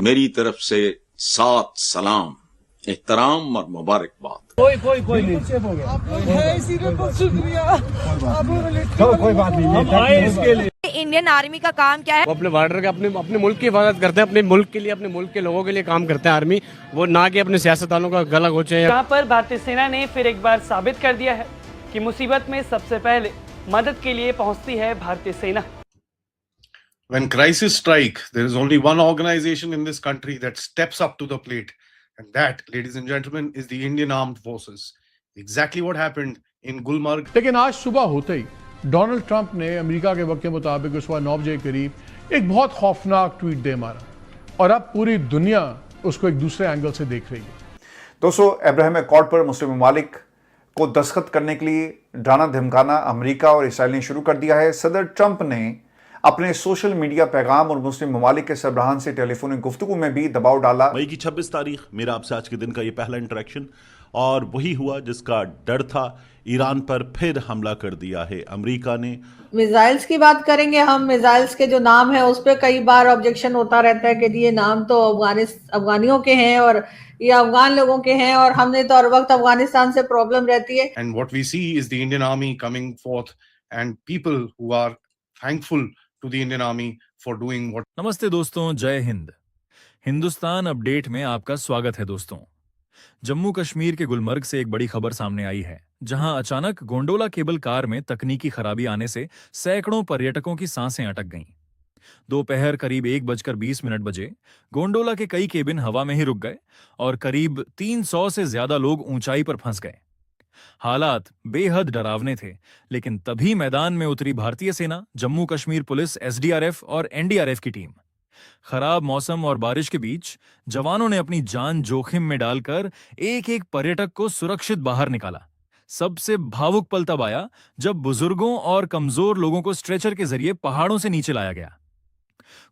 मेरी तरफ से 7 सलाम, एहतराम और मुबारकबाद। कोई नहीं, सेफ हो गया। बहुत शुक्रिया। चलो कोई बात नहीं, हम आए इसके लिए। इंडियन आर्मी का काम क्या है? वो अपने बॉर्डर का अपने मुल्क की हिफाजत करते हैं, अपने मुल्क के लिए, अपने मुल्क के लोगों के लिए काम करते हैं आर्मी, वो ना कि अपने सियासतदानों का गला घोंचे। यहाँ पर भारतीय सेना ने फिर एक बार साबित कर दिया है कि मुसीबत में सबसे पहले मदद के लिए पहुंचती है भारतीय सेना। When crisis strike, there is only one organization in this country that steps up to the plate, and that, ladies and gentlemen, is the Indian Armed Forces. Exactly what happened in Gulmarg. लेकिन आज सुबह होते ही Donald Trump ने America के वक्त के मुताबिक सुबह 9 बजे के करीब एक बहुत खौफनाक ट्वीट दे मारा और अब पूरी दुनिया उसको एक दूसरे एंगल से देख रही है। दोस्तों, अब्राहम अकॉर्ड पर मुस्लिम ममालिक को दस्तखत करने के लिए डराना धमकाना अमेरिका और इसराइल ने शुरू कर दिया है। सदर ट्रंप ने अपने सोशल मीडिया पैगाम और मुस्लिम ममालिक के सरबराहान से टेलीफोनिक गुफ्तगू में भी दबाव डाला। मई की 26 तारीख मेरा आपसे आज के दिन का ये पहला इंटरेक्शन, और वही हुआ जिसका डर था। ईरान पर फिर हमला कर दिया है अमेरिका ने। मिसाइल्स की बात करेंगे हम। मिसाइल्स के जो नाम है उस पर कई बार ऑब्जेक्शन होता रहता है कि ये नाम तो अफगानियों के हैं और ये अफगान लोगों के हैं, और हमने तो हर वक्त अफगानिस्तान से प्रॉब्लम रहती है। And what we see is the Indian Army coming forth and people who are thankful to the Indian Army for doing what. नमस्ते दोस्तों, जय हिंद। हिंदुस्तान अपडेट में आपका स्वागत है दोस्तों। जम्मू कश्मीर के गुलमर्ग से एक बड़ी खबर सामने आई है, जहां अचानक गोंडोला केबल कार में तकनीकी खराबी आने से सैकड़ों पर्यटकों की सांसें अटक गईं। दोपहर करीब 1:20 बजे गोंडोला के कई केबिन हवा में ही रुक गए और करीब 300 से ज्यादा लोग ऊंचाई पर फंस गए। हालात बेहद डरावने थे, लेकिन तभी मैदान में उतरी भारतीय सेना, जम्मू कश्मीर पुलिस, एसडीआरएफ और एनडीआरएफ की टीम। खराब मौसम और बारिश के बीच जवानों ने अपनी जान जोखिम में डालकर एक एक पर्यटक को सुरक्षित बाहर निकाला। सबसे भावुक पल तब आया जब बुजुर्गों और कमजोर लोगों को स्ट्रेचर के जरिए पहाड़ों से नीचे लाया गया।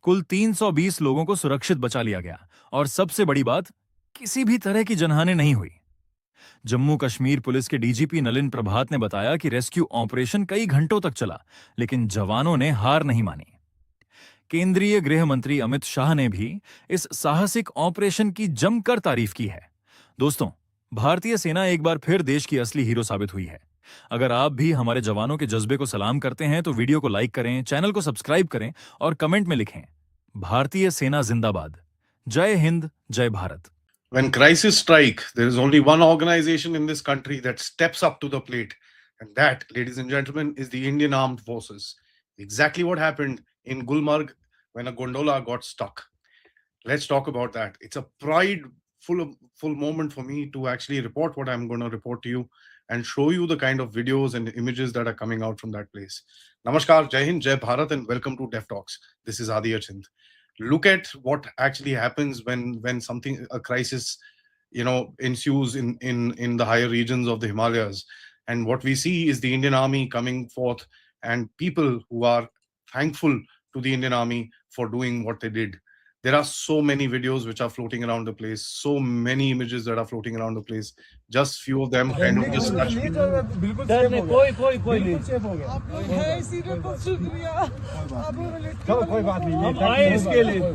कुल 320 लोगों को सुरक्षित बचा लिया गया, और सबसे बड़ी बात, किसी भी तरह की जनहानि नहीं हुई। जम्मू कश्मीर पुलिस के डीजीपी नलिन प्रभात ने बताया कि रेस्क्यू ऑपरेशन कई घंटों तक चला, लेकिन जवानों ने हार नहीं मानी। केंद्रीय गृह मंत्री अमित शाह ने भी इस साहसिक ऑपरेशन की जमकर तारीफ की है। दोस्तों, भारतीय सेना एक बार फिर देश की असली हीरो साबित हुई है। अगर आप भी हमारे जवानों के जज्बे को सलाम करते हैं तो वीडियो को लाइक करें, चैनल को सब्सक्राइब करें और कमेंट में लिखें, भारतीय सेना जिंदाबाद। जय हिंद, जय Bharat. When crisis strike, there is only one organization in this country that steps up to the plate, and that, ladies and gentlemen, is the Indian Armed Forces. Exactly what happened in Gulmarg when a gondola got stuck. Let's talk about that. It's a prideful moment for me to actually report what I'm going to report to you and show you the kind of videos and images that are coming out from that place. Namaskar, Jai Hind, Jai Bharat, and welcome to Deaf Talks. This is Adi Archind. Look at what actually happens when a crisis, ensues in the higher regions of the Himalayas. And what we see is the Indian Army coming forth and people who are thankful to the Indian Army for doing what they did. There are so many videos which are floating around the place, so many images that are floating around the place. Just few of them kind of just touch me. बिल्कुल safe हो गया। बहुत शुक्रिया। चलो कोई बात नहीं, हम आए इसके लिए।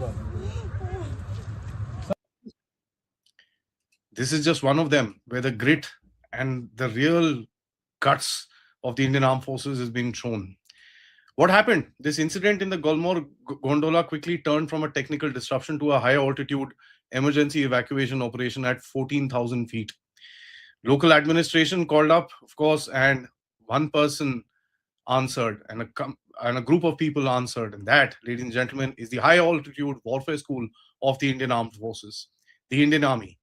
This is just one of them where the grit and the real guts of the Indian Armed Forces is being shown. What happened? This incident in the Gulmarg gondola quickly turned from a technical disruption to a high altitude emergency evacuation operation at 14,000 feet. Local administration called up, of course, and one person answered, and a group of people answered. And that, ladies and gentlemen, is the high altitude warfare school of the Indian Armed Forces, the Indian Army.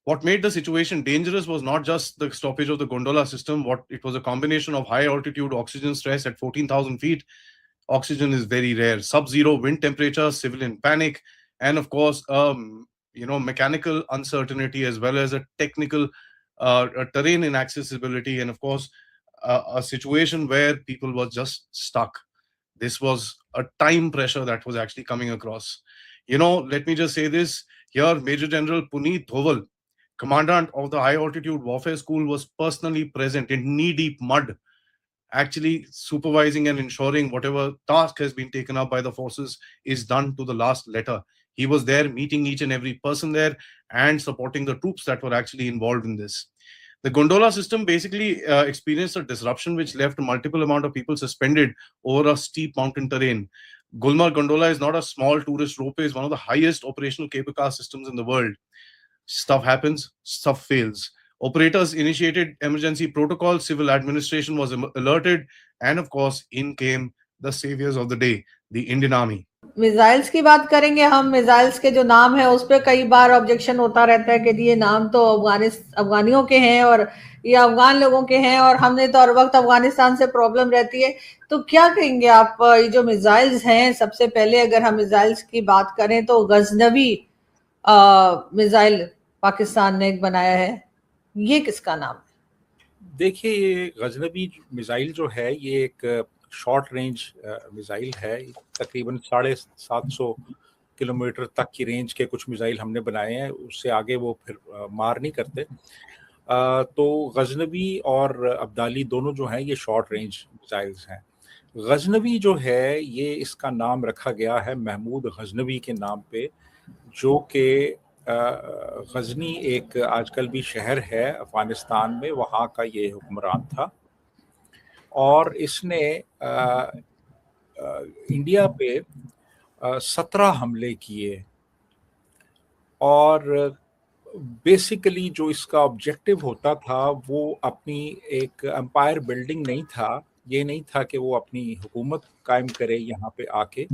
What made the situation dangerous was not just the stoppage of the gondola system. It was a combination of high altitude oxygen stress at 14,000 feet. Oxygen is very rare. Sub-zero wind temperature, civilian panic, and of course, mechanical uncertainty, as well as a technical terrain inaccessibility, and of course, a situation where people were just stuck. This was a time pressure that was actually coming across. Let me just say this here. Major General Puneet Dhoval, commandant of the high altitude warfare school, was personally present in knee-deep mud, actually supervising and ensuring whatever task has been taken up by the forces is done to the last letter. He was there meeting each and every person there and supporting the troops that were actually involved in this. The gondola system basically experienced a disruption which left multiple amount of people suspended over a steep mountain terrain. Gulmarg Gondola is not a small tourist ropeway, it's one of the highest operational cable car systems in the world. Stuff happens, stuff fails. Operators initiated emergency protocol, civil administration was alerted, and of course, in came the saviors of the day, the Indian Army. Missiles की बात करेंगे हम। Missiles के जो नाम है उस पर कई बार ऑब्जेक्शन होता रहता है कि ये नाम तो अफगानियों के हैं और ये अफगान लोगों के हैं और हमने तो हर वक्त अफगानिस्तान से प्रॉब्लम रहती है। तो क्या कहेंगे आप, ये जो मिसाइल्स हैं, सबसे पहले अगर हम मिसाइल्स की बात करें तो गजनवी मिसाइल पाकिस्तान ने एक बनाया है, ये किसका नाम है? देखिए, ये गजनवी मिसाइल जो है ये एक शॉर्ट रेंज मिसाइल है। तकरीबन 750 किलोमीटर तक की रेंज के कुछ मिसाइल हमने बनाए हैं, उससे आगे वो फिर मार नहीं करते। तो गजनवी और अब्दाली दोनों जो हैं ये शॉर्ट रेंज मिसाइल्स हैं। गजनवी जो है ये इसका नाम रखा गया है महमूद गजनवी के नाम पे, जो कि गजनी एक आजकल भी शहर है अफगानिस्तान में, वहाँ का ये हुक्मरान था और इसने इंडिया पे 17 हमले किए। और बेसिकली जो इसका ऑब्जेक्टिव होता था वो अपनी एक एम्पायर बिल्डिंग नहीं था, ये नहीं था कि वो अपनी हुकूमत कायम करे यहाँ पे आके,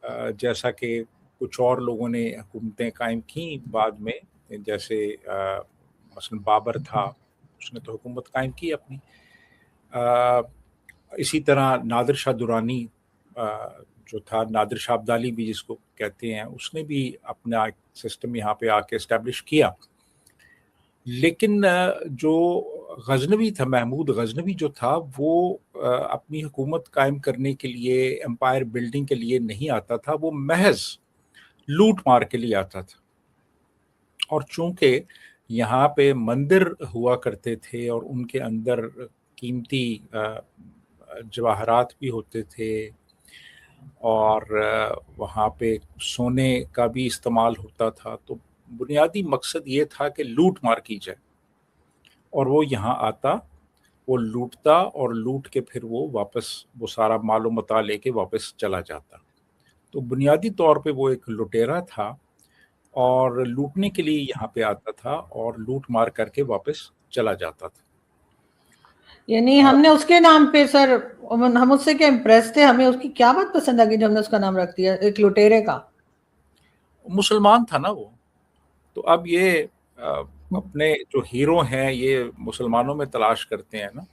जैसा कि कुछ और लोगों ने हुकूमतें कायम की बाद में, जैसे मसलन बाबर था, उसने तो हुकूमत कायम की अपनी। इसी तरह नादिर शाह दुरानी जो था, नादिर शाह अब्दाली भी जिसको कहते हैं, उसने भी अपना सिस्टम यहाँ पे आके इस्टेब्लिश किया। लेकिन जो गजनवी था, महमूद गजनवी जो था, वो अपनी हुकूमत कायम करने के लिए, एम्पायर बिल्डिंग के लिए नहीं आता था, वो महज लूट मार के लिए आता था। और चूंकि यहाँ पे मंदिर हुआ करते थे और उनके अंदर कीमती जवाहरात भी होते थे और वहाँ पे सोने का भी इस्तेमाल होता था, तो बुनियादी मकसद ये था कि लूट मार की जाए। और वो यहाँ आता, वो लूटता और लूट के फिर वो वापस वो सारा मालो मता लेके वापस चला जाता। तो बुनियादी तौर पे वो एक लुटेरा था और लूटने के लिए यहाँ पे आता था और लूट मार करके वापस चला जाता था। यानी हमने उसके नाम पे, सर हम उससे क्या इम्प्रेस थे, हमें उसकी क्या बात पसंद आ गई जो हमने उसका नाम रख दिया, एक लुटेरे का? मुसलमान था ना वो, तो अब ये अपने जो हीरो हैं ये मुसलमानों में तलाश करते हैं ना।